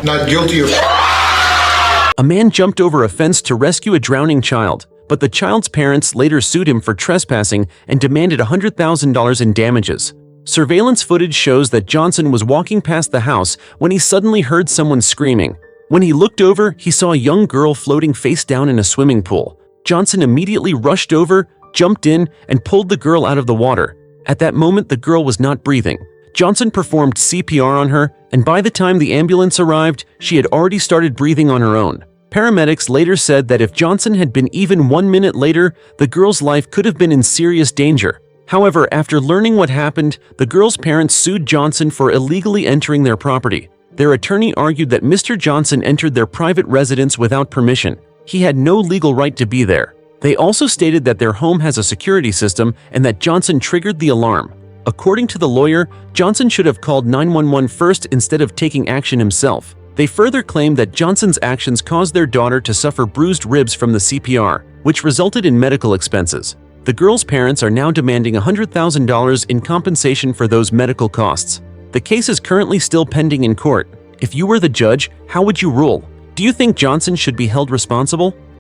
Not guilty of... A man jumped over a fence to rescue a drowning child, but the child's parents later sued him for trespassing and demanded $100,000 in damages. Surveillance footage shows that Johnson was walking past the house when he suddenly heard someone screaming. When he looked over, he saw a young girl floating face down in a swimming pool. Johnson immediately rushed over, jumped in, and pulled the girl out of the water. At that moment, the girl was not breathing. Johnson performed CPR on her, and by the time the ambulance arrived, she had already started breathing on her own. Paramedics later said that if Johnson had been even 1 minute later, the girl's life could have been in serious danger. However, after learning what happened, the girl's parents sued Johnson for illegally entering their property. Their attorney argued that Mr. Johnson entered their private residence without permission. He had no legal right to be there. They also stated that their home has a security system and that Johnson triggered the alarm. According to the lawyer, Johnson should have called 911 first instead of taking action himself. They further claimed that Johnson's actions caused their daughter to suffer bruised ribs from the CPR, which resulted in medical expenses. The girl's parents are now demanding $100,000 in compensation for those medical costs. The case is currently still pending in court. If you were the judge, how would you rule? Do you think Johnson should be held responsible?